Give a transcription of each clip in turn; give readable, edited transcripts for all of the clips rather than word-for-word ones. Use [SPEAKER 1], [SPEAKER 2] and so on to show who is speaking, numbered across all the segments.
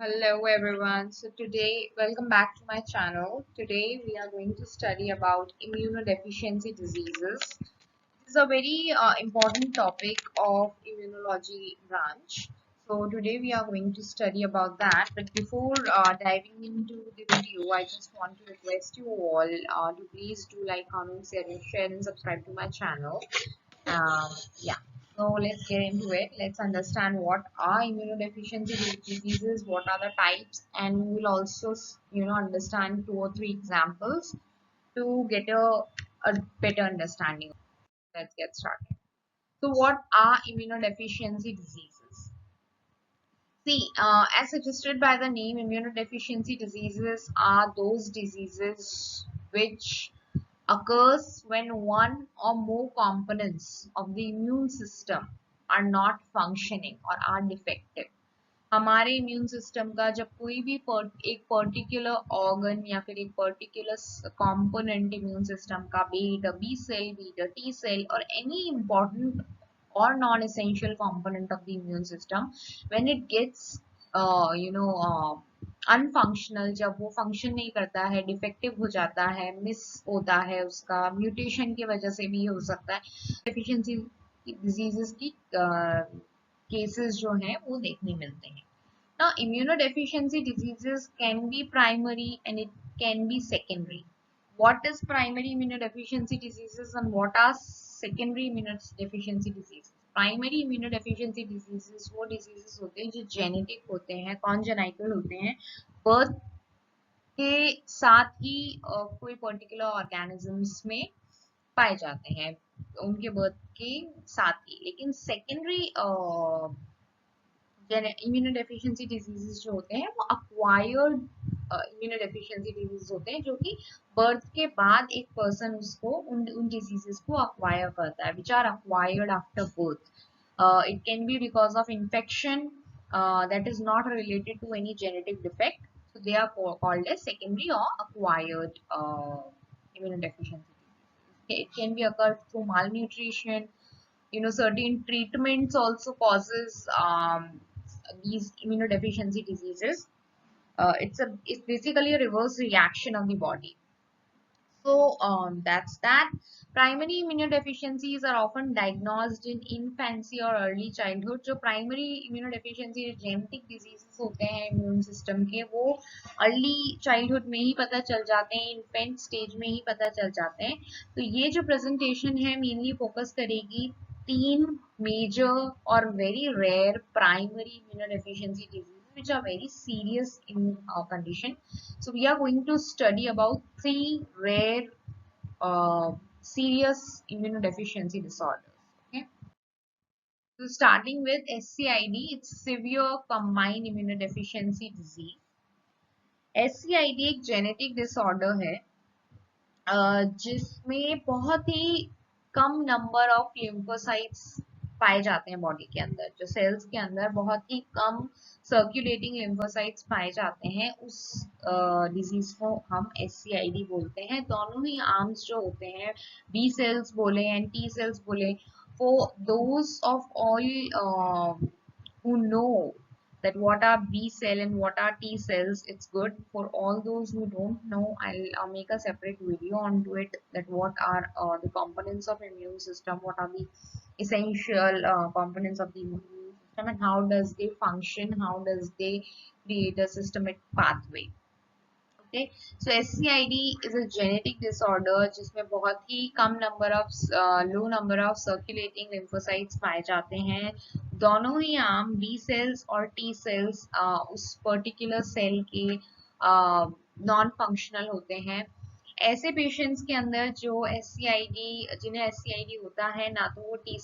[SPEAKER 1] Hello everyone. So today, welcome back to my channel. Today we are going to study about immunodeficiency diseases. This is a very important topic of immunology branch. So today we are going to study about that. But before diving into the video, I just want to request you all to please do like, comment, share and subscribe to my channel. Yeah. So let's get into it. Let's understand what are immunodeficiency diseases, what are the types, and we will also, understand two or three examples to get a better understanding. Let's get started. So, what are immunodeficiency diseases? See, as suggested by the name, immunodeficiency diseases are those diseases which occurs when one or more components of the immune system are not functioning or are defective. हमारे immune system का जब कोई भी एक particular organ या फिर एक particular component immune system का बीट अ बी सेल बीट अ टी सेल और any important or non-essential component of the immune system when it gets अनफंक्शनल जब वो फंक्शन नहीं करता है डिफेक्टिव हो जाता है मिस होता है उसका म्यूटेशन की वजह से भी हो सकता है डेफिशिएंसी डिजीजेस की केसेस जो हैं वो देखने मिलते हैं. Now, immunodeficiency diseases can be primary and it can be secondary. What is primary immunodeficiency diseases and what are secondary immunodeficiency diseases? Primary immunodeficiency diseases वो diseases होते हैं जो genetic होते हैं, congenital होते हैं, birth के साथ ही कोई particular organisms में पाए जाते हैं उनके बर्थ के साथ ही. लेकिन सेकेंडरी इम्यूनोडेफिशिएंसी डिजीजेस जो होते हैं वो अक्वायर्ड इम्यूनोडेफिशिएंसी डिजीज होते हैं जो कि बर्थ के बाद एक पर्सन उसको उन डिजीजेस को अक्वायर करता है which are acquired after birth. It can be because of infection that is not related to any genetic defect. So they are called as secondary or acquired immunodeficiency diseases. It can be occurred through malnutrition. Certain treatments also causes these immunodeficiency diseases. It's basically a reverse reaction of the body. So that's that. Primary immunodeficiencies are often diagnosed in infancy or early childhood. जो primary immunodeficiency genetic diseases होते हैं immune system के वो early childhood में ही पता चल जाते हैं, infant stage में ही पता चल जाते हैं. तो ये जो presentation है mainly focus करेगी तीन major और very rare primary immunodeficiency diseases which are very serious in our condition. So we are going to study about three rare serious immunodeficiency disorders. Okay. So starting with SCID, it's severe combined immunodeficiency disease. SCID एक genetic disorder है जिसमें बहुत ही कम number of lymphocytes पाए जाते हैं body के अंदर. जो सेल्स के अंदर बहुत ही कम सर्कुलेटिंग लिम्फोसाइट्स पाए जाते हैं उस डिजीज को हम SCID बोलते हैं. दोनों ही आर्म्स जो होते हैं बी सेल्स बोले एंड टी सेल्स बोले for those of all who know that what are B cell and what are T cells. It's good for all those who don't know. I'll make a separate video onto it, that what are the components of immune system, what are the essential components of the immune system, and how does they function, how does they create a systemic pathway. Okay, so SCID is a genetic disorder जिसमें बहुत ही कम number of low number of circulating lymphocytes पाए जाते हैं. दोनों ही आर्म बी सेल्स और टी सेल्स उस पर्टिकुलर सेल के नॉन फंक्शनल होते हैं. ऐसे पेशेंट्स के अंदर जो जिन्हें SCID होता है ना तो वो T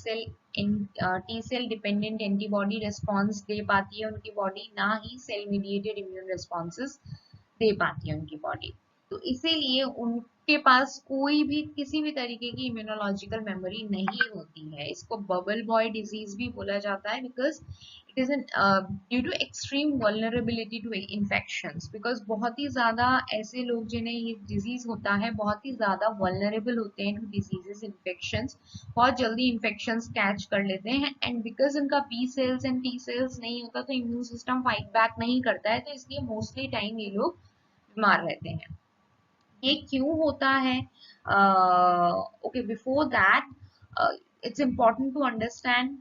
[SPEAKER 1] cell dependent antibody response दे पाती है उनकी बॉडी, ना ही सेल मीडिएटेड इम्यून रिस्पॉन्सेस दे पाती है उनकी बॉडी. तो इसीलिए उनके पास कोई भी किसी भी तरीके की इम्यूनोलॉजिकल मेमोरी नहीं होती है। इसको बबल बॉय डिजीज भी बोला जाता है, because it is an due to extreme vulnerability to infections. Because बहुत ही ज्यादा ऐसे लोग जिन्हें ये डिजीज होता है बहुत ही ज्यादा वल्नरेबल होते हैं टू डिजीजेस, इन्फेक्शंस, बहुत जल्दी इन्फेक्शंस कैच कर लेते हैं। एंड बिकॉज उनका B cells and T cells नहीं होता तो इम्यून सिस्टम फाइट बैक नहीं करता है, तो इसलिए मोस्टली टाइम ये लोग बीमार रहते हैं। ये क्यों होता है? Okay, before that it's important to understand,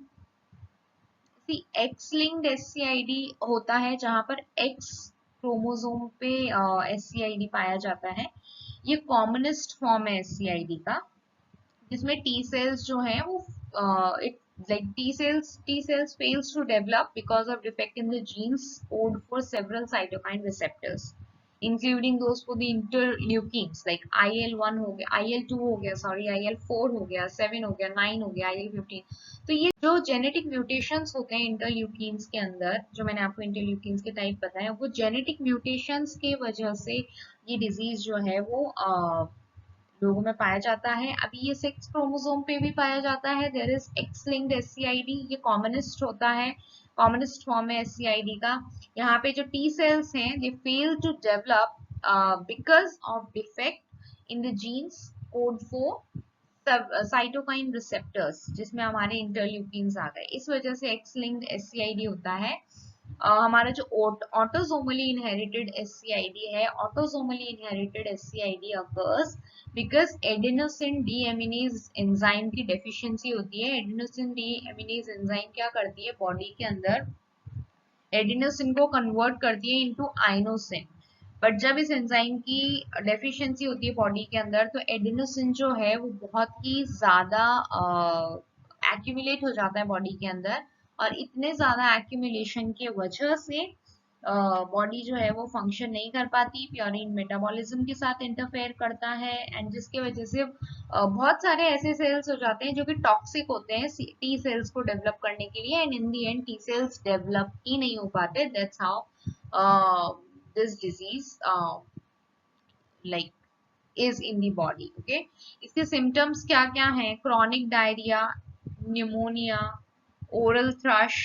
[SPEAKER 1] X linked SCID होता है जहां पर एक्स क्रोमोसोम पे एससीआईडी पाया जाता है। ये कॉमनेस्ट फॉर्म है एससीआईडी का, जिसमें टी सेल्स जो है वो it like T cells fails to develop because of defect in the genes code for several cytokine receptors, including those for the interleukins like IL-1 हो गया, IL-2 हो गया, सॉरी IL-4 हो गया, 7 हो गया, 9 हो गया, IL-15। तो ये जो जेनेटिक म्यूटेशंस होते हैं इंटरल्यूकिन्स के अंदर, जो मैंने आपको इंटरल्यूकिन्स के टाइप बताया, वो जेनेटिक म्यूटेशंस के वजह से ये डिजीज जो है वो लोगों में पाया जाता है। अभी ये सेक्स क्रोमोसोम पे भी पाया जाता है। देयर इज एक्स लिंक्ड एससीआईडी, ये कॉमनेस्ट होता है, कॉमनेस्ट फॉर्म है एससीआईडी का। यहाँ पे जो टी सेल्स हैं they fail to develop because of defect in the genes code for cytokine receptors, जिसमें हमारे इंटरल्यूकिन्स आ गए। इस वजह से एक्स लिंक्ड एससीआईडी होता है। हमारा जो ऑटोसोमली इनहेरिटेड एससीआईडी है, autosomally inherited SCID occurs because adenosine deaminase enzyme की डेफिशिएंसी होती है। एडेनोसिन डीएमिनेज एंजाइम क्या करती है, बॉडी के अंदर एडेनोसिन को कन्वर्ट करती है इनटू आइनोसिन। बट जब इस एंजाइम की डेफिशिएंसी होती है बॉडी के अंदर, तो एडेनोसिन जो है वो बहुत ही ज्यादा एक्यूमुलेट हो जाता है बॉडी के अंदर, और इतने ज्यादा एक्यूमुलेशन की वजह से बॉडी जो है वो फंक्शन नहीं कर पाती, प्योरिन मेटाबॉलिज्म के साथ इंटरफेयर करता है, एंड जिसके वजह से बहुत सारे ऐसे सेल्स हो जाते हैं जो कि टॉक्सिक होते हैं टी सेल्स को डेवलप करने के लिए, and in the end T cells develop ही नहीं हो पाते। That's how this disease like is in the body. Okay, इसके symptoms क्या क्या हैं? chronic diarrhea, pneumonia, oral thrush,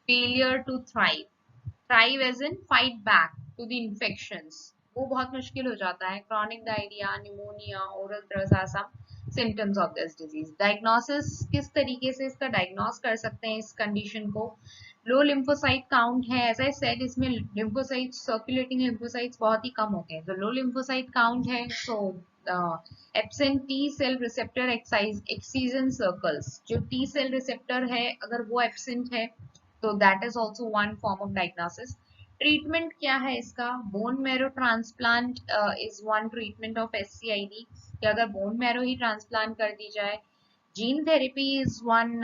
[SPEAKER 1] failure to thrive as in fight back to the infections, वो बहुत मुश्किल हो जाता है। chronic diarrhea, pneumonia, oral thrush are some symptoms of this disease. diagnosis, किस तरीके से इसका diagnose कर सकते हैं इस condition को? लो lymphocyte count है, एज आई सेड इसमें lymphocytes, circulating lymphocytes बहुत ही कम होते हैं, तो लो lymphocyte count है। So absent T cell receptor excision circles, जो टी सेल रिसेप्टर है अगर वो एब्सेंट है तो that is also one form of diagnosis. Treatment क्या है इसका? Bone marrow transplant is one treatment of SCID, कि अगर बोन मैरो ही ट्रांसप्लांट कर दी जाए। Gene therapy is one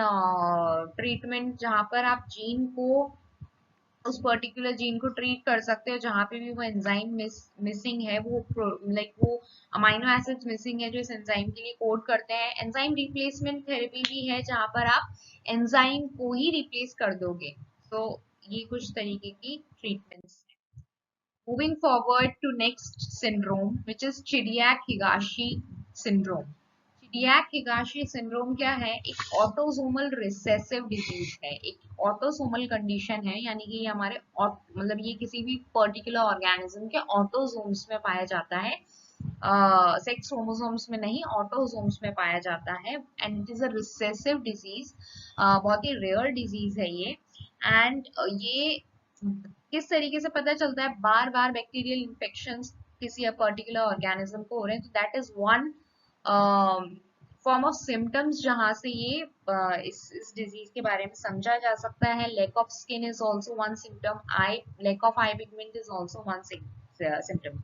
[SPEAKER 1] treatment जहां पर आप जीन को, उस पर्टिकुलर जीन को ट्रीट कर सकते हो जहां पे भी वो एंजाइम मिसिंग है, वो वो अमाइनो एसिड्स मिसिंग है जो इस एंजाइम के लिए कोड करते हैं। एंजाइम रिप्लेसमेंट थेरेपी भी है जहां पर आप एंजाइम को ही रिप्लेस कर दोगे। तो ये कुछ तरीके की treatments. Moving forward to next syndrome which is Chediak Higashi syndrome. Chediak Higashi syndrome क्या है? एक ऑटोसोमल रिसेसिव डिजीज है, एक ऑटोसोमल कंडीशन है, यानी कि ये हमारे मतलब ये किसी भी पर्टिकुलर ऑर्गेनिज्म के ऑटोसोम्स में पाया जाता है, सेक्स क्रोमोसोम्स में नहीं, ऑटोसोम्स में पाया जाता है, and it is a recessive disease, बहुत ही रेयर डिजीज है ये। एंड ये किस तरीके से पता चलता है? बार बार बैक्टीरियल इन्फेक्शंस किसी पर्टिकुलर ऑर्गेनिज्म को हो रहे हैं, तो that is one form of symptoms जहां से ये इस डिजीज के बारे में समझा जा सकता है। Lack of skin is also one symptom, eye lack of eye pigment is also one symptom.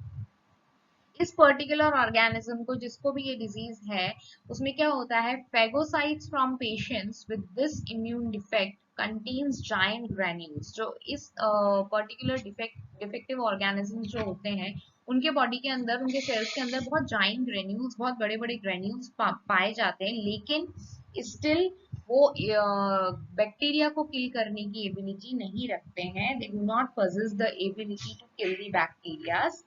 [SPEAKER 1] इस पर्टिकुलर ऑर्गेनिज्म को, जिसको भी ये डिजीज है, उसमें क्या होता है? Phagocytes from patients with this immune defect contains giant granules. जो इस पर्टिकुलर डिफेक्टिव ऑर्गेनिज्म जो होते हैं उनके बॉडी के अंदर, उनके सेल्स के अंदर बहुत जायंट ग्रैन्यूल्स, बहुत बड़े बड़े ग्रैन्यूल्स पाए जाते हैं, लेकिन स्टिल वो बैक्टीरिया को किल करने की एबिलिटी नहीं रखते हैं। They do not possess the ability to kill the bacterias.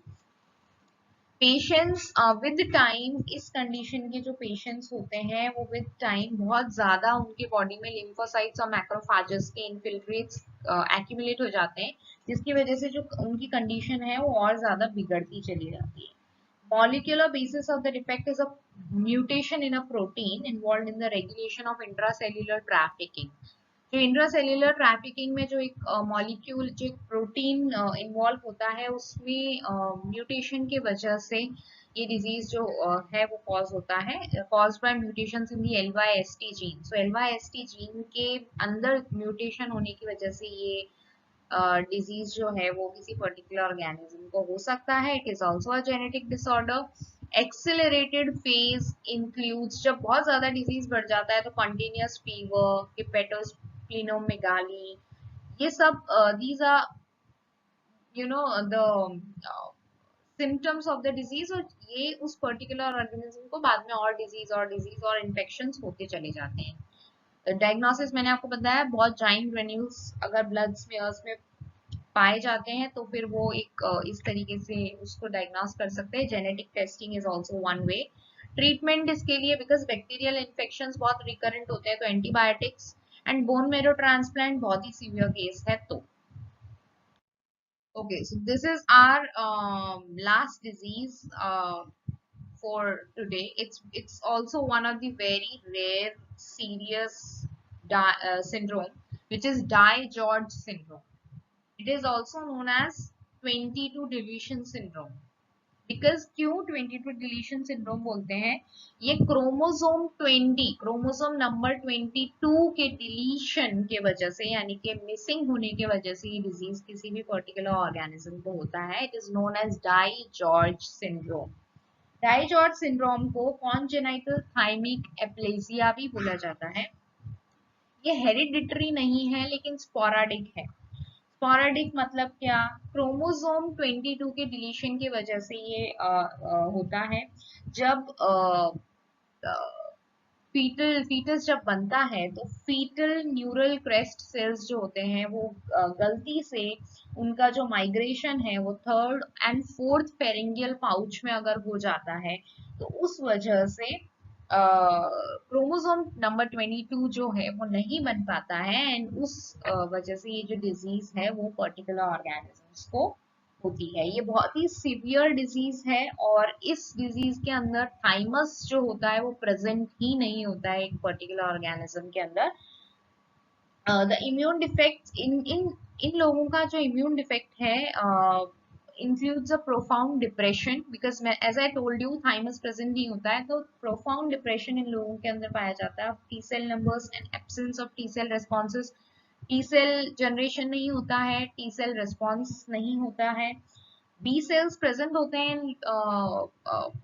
[SPEAKER 1] Patients with time, इस कंडीशन के जो पेशेंट्स होते हैं वो विद टाइम बहुत ज्यादा उनके बॉडी में लिम्फोसाइट्स और मैक्रोफेजेस के इन्फिल्ट्रेट्स एक्यूमुलेट हो जाते हैं, जिसकी वजह से जो उनकी कंडीशन है वो और ज्यादा बिगड़ती चली जाती है. Molecular basis of the defect is a mutation in a protein involved in the regulation of intracellular trafficking. जो इंट्रासेल्युलर ट्रैफिकिंग में जो एक मॉलिक्यूल जो एक प्रोटीन इन्वॉल्व होता है उसमें म्यूटेशन की वजह से ये डिजीज जो है वो कॉज होता है, cause by mutations in the LYST gene. So LYST gene के अंदर म्यूटेशन होने की वजह से ये डिजीज जो है वो किसी पर्टिकुलर ऑर्गेनिज्म को हो सकता है. It is also a genetic disorder. Accelerated phase includes, जब बहुत ज्यादा डिजीज बढ़ जाता है तो कंटिन्यूअस फीवर, हिपेटोस्प्लीनोमेगाली, ये सब these are the symptoms of the disease, और ये उस पर्टिकुलर ऑर्गेनिज्म को बाद में और डिजीज और इन्फेक्शंस होते चले जाते हैं. डायग्नोसिस मैंने आपको बताया, बहुत जाइंट ग्रेन्यूल्स अगर ब्लड स्मेयर्स में पाए जाते हैं तो फिर वो एक इस तरीके से उसको डायग्नोस कर सकते हैं. Genetic testing is also one way. Treatment इसके लिए, बिकॉज बैक्टीरियल इन्फेक्शंस बहुत रिकरेंट होते हैं, तो antibiotics and bone marrow transplant बहुत ही सीवियर केस है. तो okay, so this is our last disease for today. It's also one of the very rare serious syndrome, which is Dye-George syndrome. It is also known as 22 deletion syndrome. Because क्यों 22 deletion syndrome बोलते हैं, ये chromosome 20, chromosome number 22 के deletion के वजह से, यानी कि मिसिंग होने के वजह से ये डिजीज किसी भी पर्टिकुलर ऑर्गेनिज्म को होता है. It is known as DiGeorge syndrome. DiGeorge syndrome को कॉन्जेनाइटल थाइमिक एप्लेजिया भी बोला जाता है. ये हेरिडिटरी नहीं है लेकिन स्पोराडिक है. स्पोराडिक मतलब क्या, क्रोमोसोम 22 के डिलीशन की वजह से ये होता है. जब फीटस जब बनता है तो फीटल न्यूरल क्रेस्ट सेल्स जो होते हैं वो गलती से उनका जो माइग्रेशन है वो थर्ड एंड फोर्थ फेरिंगियल पाउच में अगर हो जाता है तो उस वजह से क्रोमोसोम नंबर 22 जो है वो नहीं बन पाता है, एंड उस वजह से ये जो डिजीज है वो पर्टिकुलर ऑर्गेनिजम्स को होती है. ये बहुत ही सीवियर डिजीज है और इस डिजीज के अंदर थाइमस जो होता है वो प्रेजेंट ही नहीं होता है एक पर्टिकुलर ऑर्गेनिज्म के अंदर. द इम्यून डिफेक्ट इन लोगों का जो इम्यून डिफेक्ट है includes a profound depression, because as I told you thymus present नहीं होता है, तो profound depression इन लोगों के अंदर पाया जाता है. T cell numbers and absence of T cell responses, T cell generation नहीं होता है, T cell response नहीं होता है. B cells present होते हैं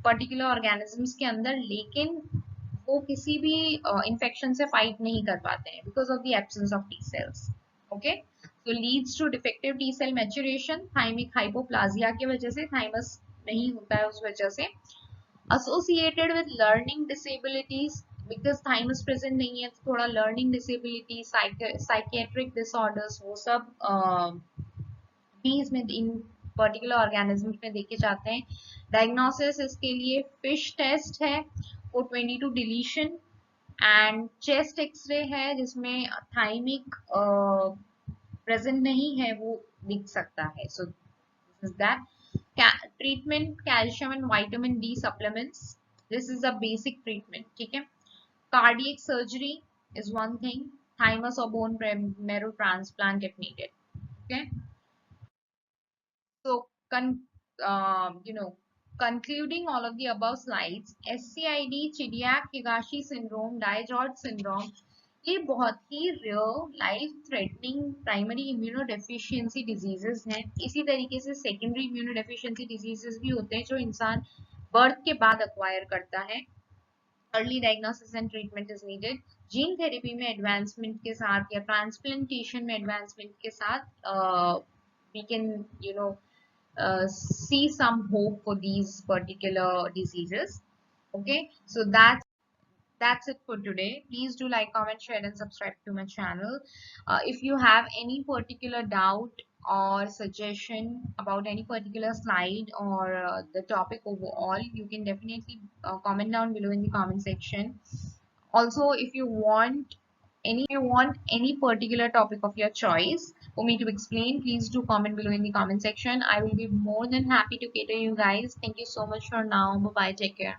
[SPEAKER 1] पर्टिकुलर ऑर्गेनिजम्स के अंदर, लेकिन वो किसी भी इन्फेक्शन से फाइट नहीं कर पाते हैं because of the absence of T cells. Okay, so leads to defective T cell maturation, thymic hypoplasia की वजह से, thymus नहीं होता है उस वजह से. associated with learning disabilities, because thymus present नहीं है तो थोड़ा learning disability, psychiatric disorders वो सब भी इसमें इन पर्टिकुलर ऑर्गेनिज्म में देखे जाते हैं. डायग्नोसिस इसके लिए फिश टेस्ट है वो 22 डिलीशन, एंड चेस्ट एक्सरे है जिसमें थाइमिक प्रेजेंट नहीं है वो दिख सकता है. So this is that. Treatment calcium and vitamin D supplements, this is a basic treatment. ठीक है. Cardiac surgery is one thing, thymus और bone marrow transplant if needed. Okay, so concluding all of the above slides, SCID, Chidiac Higashi syndrome, Dye-George syndrome, ये बहुत ही rare life threatening primary immunodeficiency diseases हैं. इसी तरीके से secondary immunodeficiency diseases भी होते हैं जो इंसान बर्थ के बाद अक्वायर करता है. Early diagnosis and treatment is needed. Gene therapy में एडवांसमेंट के साथ या ट्रांसप्लांटेशन में एडवांसमेंट के साथ we can see some hope for these particular diseases. Okay, so that's it for today. Please do like, comment, share and subscribe to my channel. If you have any particular doubt or suggestion about any particular slide or the topic overall, you can definitely comment down below in the comment section. Also, if you want any particular topic of your choice for me to explain, please do comment below in the comment section. I will be more than happy to cater you guys. Thank you so much for now. Bye bye. Take care.